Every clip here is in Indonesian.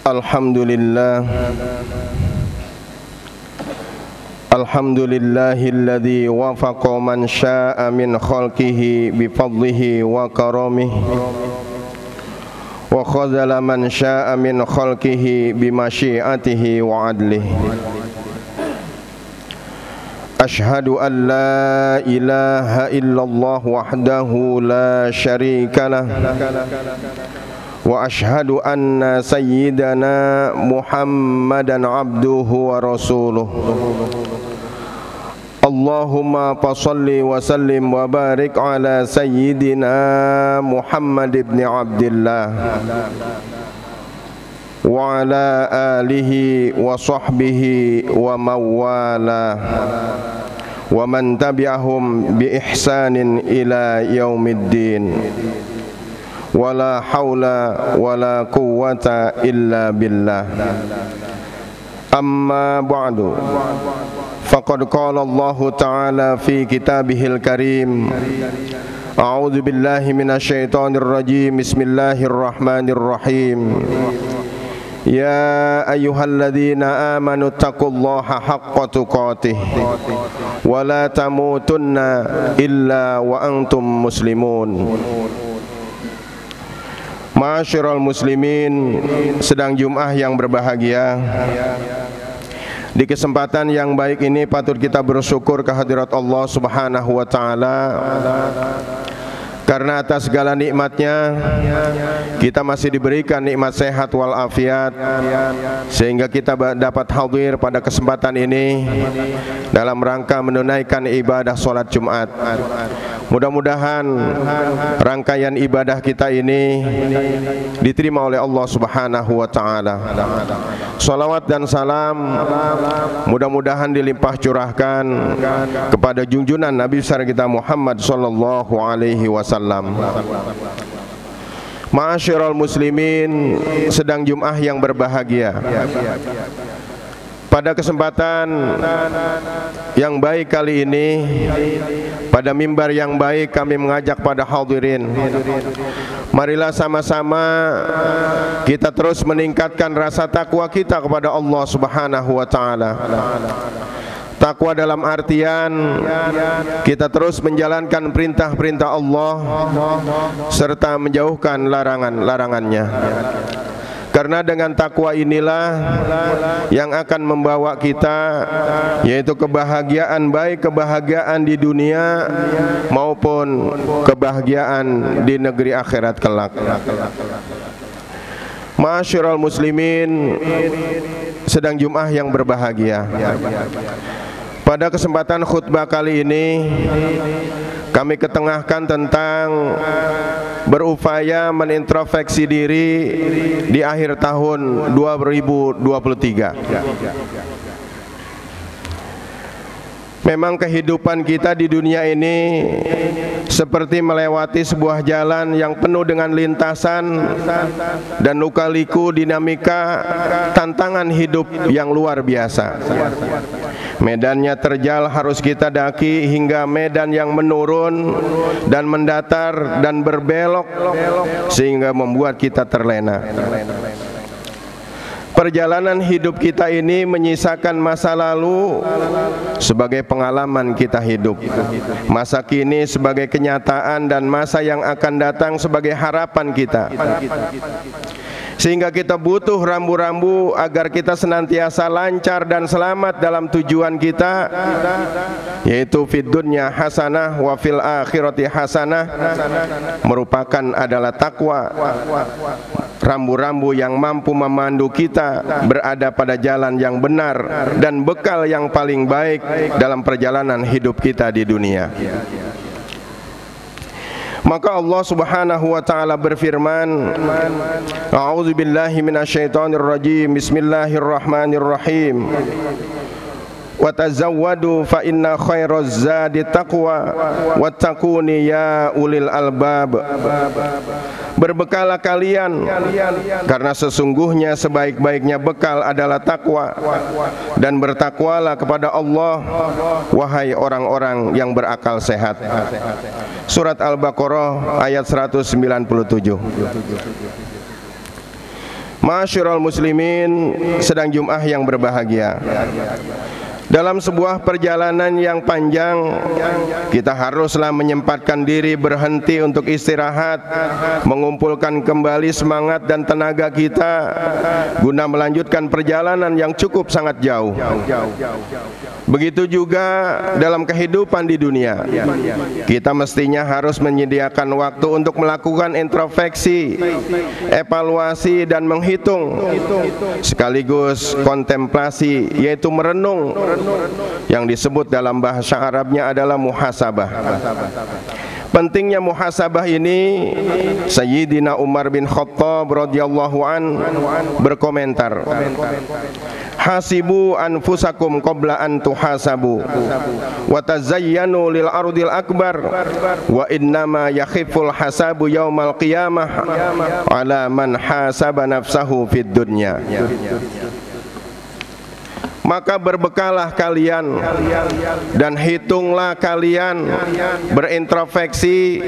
Alhamdulillah. Alhamdulillahilladzi wafaqa man syaa'a min khalqihi bifadlihi wa karamihi wa khazala man syaa'a min khalqihi bimasyiatihi wa adlihi. Ashhadu an la ilaha illallah wahdahu la syarika lah wa ashhadu anna sayyidana Muhammadan abduhu wa rasuluh. Allahumma salli wa sallim wa barik ala sayyidina Muhammad ibn Abdillah wa ala alihi wa sahbihi wa mawala wa man tabi'ahum bi ihsanin ila yaumiddin. Wala haula wala quwwata illa billah. Amma ba'du. Faqad qala Allah Ta'ala fi kitabihil karim. A'udzu billahi minasyaitonir rajim. Bismillahirrahmanirrahim. Ya ayyuhalladzina amanu taqullaha haqqa tuqatih wa la tamutunna illa wa antum muslimun. Ma'asyiral muslimin, sedang Jum'ah yang berbahagia. Di kesempatan yang baik ini patut kita bersyukur kehadirat Allah Subhanahu wa Ta'ala, karena atas segala nikmatnya kita masih diberikan nikmat sehat walafiat, sehingga kita dapat hadir pada kesempatan ini dalam rangka menunaikan ibadah sholat Jumat. Mudah-mudahan rangkaian ibadah kita ini diterima oleh Allah Subhanahu wa Ta'ala. Salawat dan salam mudah-mudahan dilimpah curahkan kepada junjungan Nabi besar kita Muhammad sallallahu alaihi wasallam. Ma'asyiral muslimin, sedang Jum'ah yang berbahagia. Pada kesempatan yang baik kali ini, pada mimbar yang baik, kami mengajak pada hadirin, marilah sama-sama kita terus meningkatkan rasa takwa kita kepada Allah Subhanahu wa Ta'ala. Takwa dalam artian kita terus menjalankan perintah-perintah Allah serta menjauhkan larangan-larangannya. Karena dengan takwa inilah yang akan membawa kita, yaitu kebahagiaan, baik kebahagiaan di dunia maupun kebahagiaan di negeri akhirat kelak. Ma'asyiral muslimin, sedang Jum'ah yang berbahagia. Pada kesempatan khutbah kali ini kami ketengahkan tentang berupaya menintrospeksi diri di akhir tahun 2023. Memang kehidupan kita di dunia ini seperti melewati sebuah jalan yang penuh dengan lintasan dan lika-liku, dinamika, tantangan hidup yang luar biasa. Medannya terjal harus kita daki hingga medan yang menurun dan mendatar dan berbelok sehingga membuat kita terlena. Perjalanan hidup kita ini menyisakan masa lalu sebagai pengalaman kita hidup, masa kini sebagai kenyataan, dan masa yang akan datang sebagai harapan kita. Sehingga kita butuh rambu-rambu agar kita senantiasa lancar dan selamat dalam tujuan kita, yaitu fid dunya hasanah wa fil akhirati hasanah, merupakan adalah takwa. Rambu-rambu yang mampu memandu kita berada pada jalan yang benar dan bekal yang paling baik dalam perjalanan hidup kita di dunia. Maka Allah Subhanahu wa Ta'ala berfirman, A'udzu billahi minasyaitonir rajim. Bismillahirrahmanirrahim. Wa tazawwadu fa inna khairaz zadi taqwa wattaquni ya ulil albab. Berbekalah kalian, karena sesungguhnya sebaik-baiknya bekal adalah takwa, dan bertakwalah kepada Allah, wahai orang-orang yang berakal sehat. Surat Al-Baqarah ayat 197. Ma'asyiral muslimin, sedang Jumat yang berbahagia. Dalam sebuah perjalanan yang panjang, kita haruslah menyempatkan diri berhenti untuk istirahat, mengumpulkan kembali semangat dan tenaga kita guna melanjutkan perjalanan yang cukup sangat jauh. Begitu juga dalam kehidupan di dunia, kita mestinya harus menyediakan waktu untuk melakukan introspeksi, evaluasi dan menghitung, sekaligus kontemplasi, yaitu merenung, yang disebut dalam bahasa Arabnya adalah muhasabah. Pentingnya muhasabah ini, Sayyidina Umar bin Khattab radhiyallahu an berkomentar, hasibu anfusakum qabla an tuhasabu wa tazayyanu lil ardil akbar wa innama yakhiful hasabu yaumal qiyamah ala man hasaba nafsahu fid dunya. Maka berbekalah kalian dan hitunglah kalian, berintrospeksi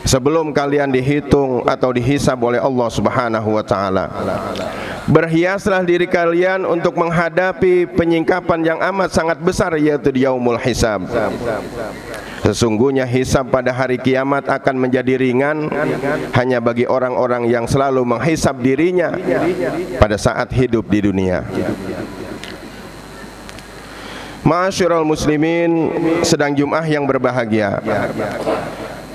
sebelum kalian dihitung atau dihisab oleh Allah Subhanahu wa taala. Berhiaslah diri kalian untuk menghadapi penyingkapan yang amat sangat besar, yaitu di yaumul hisab. Sesungguhnya hisab pada hari kiamat akan menjadi ringan hanya bagi orang-orang yang selalu menghisab dirinya pada saat hidup di dunia. Ma'asyiral muslimin, sedang Jumat yang berbahagia.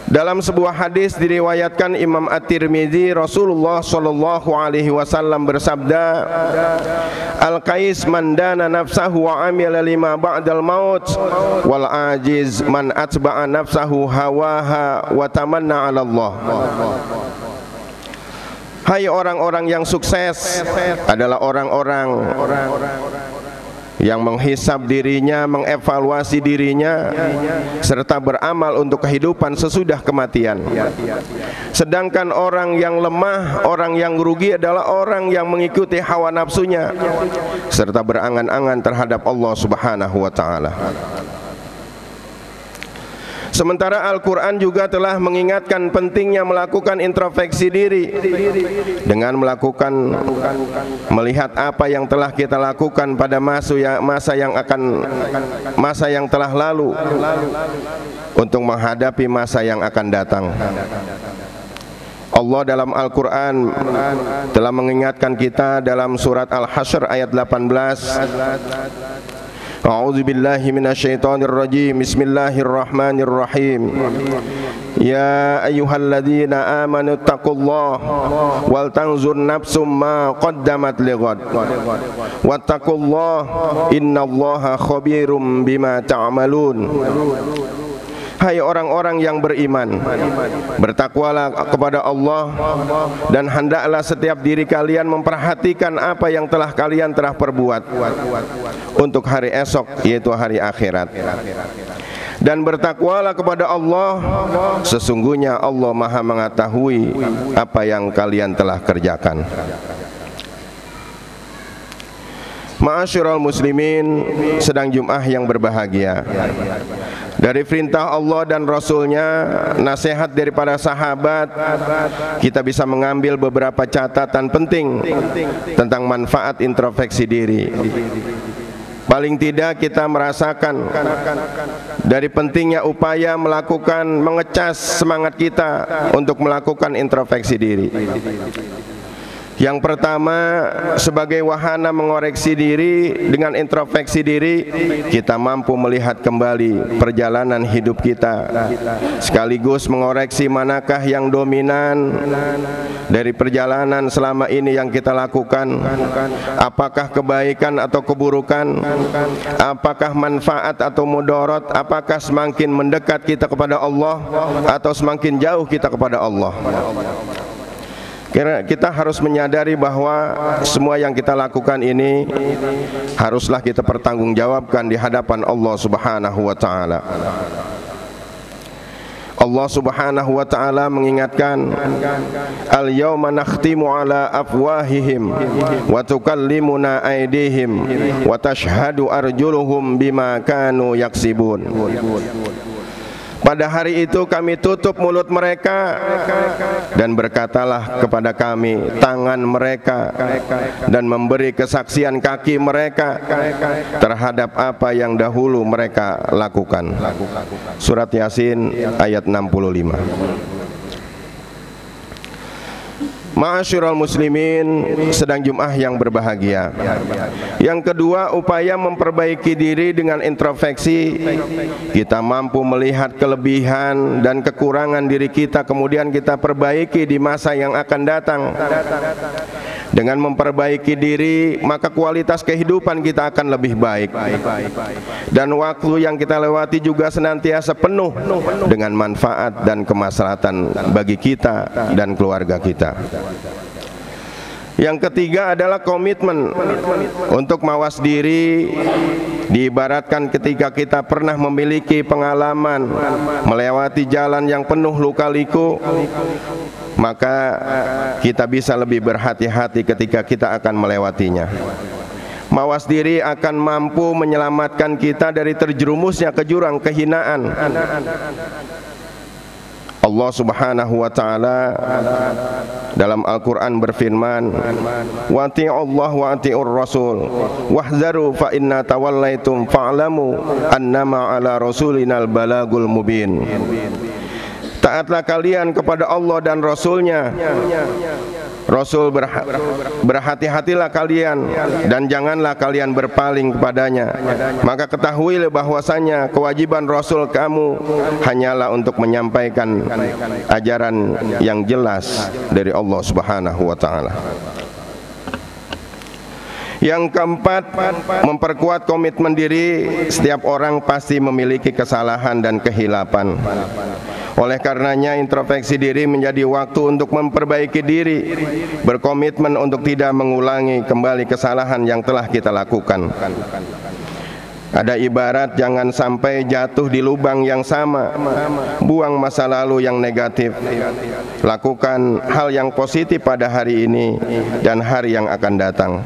Dalam sebuah hadis diriwayatkan Imam At-Tirmidzi, Rasulullah sallallahu alaihi wasallam bersabda, Al-qais man dana nafsahu wa amila lima ba'dal maut, wal ajiz man atba'a nafsahu hawaha wa tamanna 'ala Allah. Hai orang-orang yang sukses adalah orang-orang yang menghisab dirinya, mengevaluasi dirinya, serta beramal untuk kehidupan sesudah kematian. Sedangkan orang yang lemah, orang yang rugi adalah orang yang mengikuti hawa nafsunya, serta berangan-angan terhadap Allah Subhanahu wa ta'ala. Sementara Al-Quran juga telah mengingatkan pentingnya melakukan introspeksi diri dengan melihat apa yang telah kita lakukan pada masa yang telah lalu untuk menghadapi masa yang akan datang. Allah dalam Al-Quran telah mengingatkan kita dalam surat Al-Hasyr ayat 18. A'udzu billahi minasyaitonir rajim. Bismillahirrahmanirrahim. Ya ayyuhalladzina amanu taqullaha wal tanzur nafsum ma qaddamat lighad wattaqullaha innallaha khabirum bima ta'malun. Hai orang-orang yang beriman, bertakwalah kepada Allah dan hendaklah setiap diri kalian memperhatikan apa yang kalian telah perbuat untuk hari esok, yaitu hari akhirat. Dan bertakwalah kepada Allah, sesungguhnya Allah Maha mengetahui apa yang kalian telah kerjakan. Ma'asyiral muslimin, sedang Jumat yang berbahagia. Dari perintah Allah dan Rasulnya, nasihat daripada sahabat, kita bisa mengambil beberapa catatan penting tentang manfaat introspeksi diri. Paling tidak kita merasakan dari pentingnya upaya mengecas semangat kita untuk melakukan introspeksi diri. Yang pertama, sebagai wahana mengoreksi diri, dengan introspeksi diri kita mampu melihat kembali perjalanan hidup kita, sekaligus mengoreksi manakah yang dominan dari perjalanan selama ini yang kita lakukan. Apakah kebaikan atau keburukan, apakah manfaat atau mudarat, apakah semakin mendekat kita kepada Allah atau semakin jauh kita kepada Allah. Karena kita harus menyadari bahwa semua yang kita lakukan ini haruslah kita pertanggungjawabkan di hadapan Allah Subhanahu wa ta'ala. Allah Subhanahu wa ta'ala mengingatkan, Al-yawma nakhtimu ala afwahihim wa tukallimuna aydihim wa tashhadu arjuluhum bima kanu yaksibun. Pada hari itu kami tutup mulut mereka dan berkatalah kepada kami tangan mereka, dan memberi kesaksian kaki mereka terhadap apa yang dahulu mereka lakukan. Surat Yasin ayat 65. Ma'asyiral muslimin, sedang Jumat yang berbahagia. Yang kedua, upaya memperbaiki diri dengan introspeksi. Kita mampu melihat kelebihan dan kekurangan diri kita, kemudian kita perbaiki di masa yang akan datang. Dengan memperbaiki diri, maka kualitas kehidupan kita akan lebih baik, dan waktu yang kita lewati juga senantiasa penuh dengan manfaat dan kemaslahatan bagi kita dan keluarga kita. Yang ketiga adalah komitmen untuk mawas diri. Diibaratkan ketika kita pernah memiliki pengalaman melewati jalan yang penuh luka-liku, maka kita bisa lebih berhati-hati ketika kita akan melewatinya. Mawas diri akan mampu menyelamatkan kita dari terjerumusnya ke jurang kehinaan. Allah Subhanahu wa ta'ala dalam Al-Quran berfirman, wa ati'ullah wa ati'ur rasul wahzaru fa inna tawallaitum fa'lamu annama ala rasulinal balagul mubin. Taatlah kalian kepada Allah dan Rasulnya. Rasul berhati-hatilah kalian, dan janganlah kalian berpaling kepadanya. Maka ketahuilah bahwasanya kewajiban Rasul kamu hanyalah untuk menyampaikan ajaran yang jelas dari Allah Subhanahu wa ta'ala. Yang keempat, memperkuat komitmen diri. Setiap orang pasti memiliki kesalahan dan kehilapan. Oleh karenanya introspeksi diri menjadi waktu untuk memperbaiki diri, berkomitmen untuk tidak mengulangi kembali kesalahan yang telah kita lakukan. Ada ibarat jangan sampai jatuh di lubang yang sama. Buang masa lalu yang negatif, lakukan hal yang positif pada hari ini dan hari yang akan datang.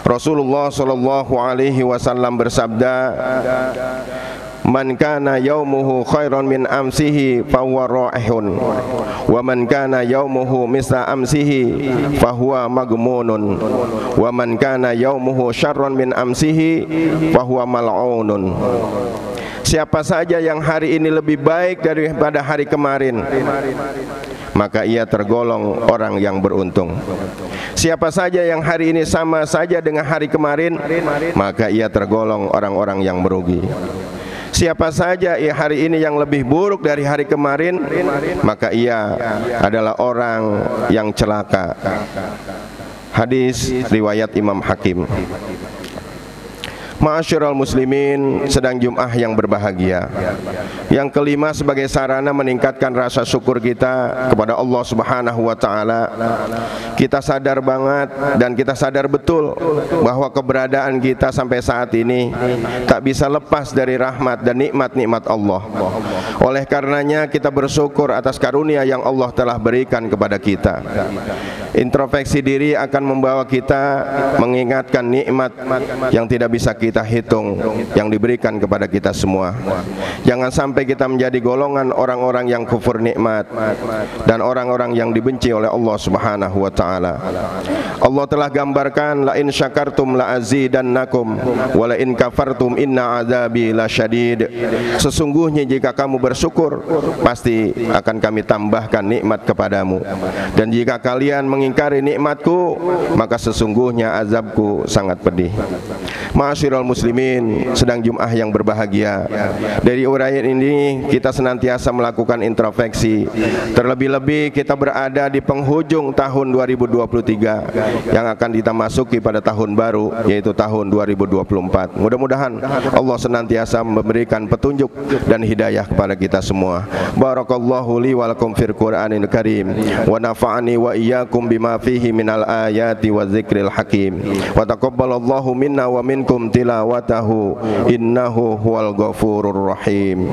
Rasulullah SAW bersabda, man kana yaumuhu khairan min amsihi fahuwa ra'ihun, wa man kana yaumuhu misla amsihi fahuwa magmunun, wa man kana yaumuhu syarran min amsihi fahuwa mal'unun. Siapa saja yang hari ini lebih baik daripada hari kemarin, maka ia tergolong orang yang beruntung. Siapa saja yang hari ini sama saja dengan hari kemarin, maka ia tergolong orang-orang yang merugi. Siapa saja hari ini yang lebih buruk dari hari kemarin, maka ia adalah orang yang celaka. Hadis riwayat Imam Hakim. Ma'asyiral muslimin, sedang Jumat yang berbahagia. Yang kelima, sebagai sarana meningkatkan rasa syukur kita kepada Allah Subhanahu wa ta'ala, kita sadar banget dan kita sadar betul bahwa keberadaan kita sampai saat ini tak bisa lepas dari rahmat dan nikmat-nikmat Allah. Oleh karenanya kita bersyukur atas karunia yang Allah telah berikan kepada kita. Introspeksi diri akan membawa kita mengingatkan nikmat yang tidak bisa kita hitung yang diberikan kepada kita semua. Jangan sampai kita menjadi golongan orang-orang yang kufur nikmat dan orang-orang yang dibenci oleh Allah Subhanahu wa ta'ala. Allah telah gambarkan, la in syakartum la azidannakum wa la in kafartum inna azabi lasyadid. Sesungguhnya jika kamu bersyukur, pasti akan kami tambahkan nikmat kepadamu, dan jika kalian mengingkari nikmatku, maka sesungguhnya azabku sangat pedih. Ma'asyiral muslimin, sedang Jumat yang berbahagia. Dari uraian ini kita senantiasa melakukan introspeksi. Terlebih-lebih kita berada di penghujung tahun 2023 yang akan kita masuki pada tahun baru, yaitu tahun 2024. Mudah-mudahan Allah senantiasa memberikan petunjuk dan hidayah kepada kita semua. Barakallahu li wa lakum fil Qur'anil Karim, wa nafa'ani wa iyyakum bima fihi minal ayati wa dzikril hakim, wa taqabbalallahu minna wa minkum tilawatahu innahu huwal ghafurur rahim.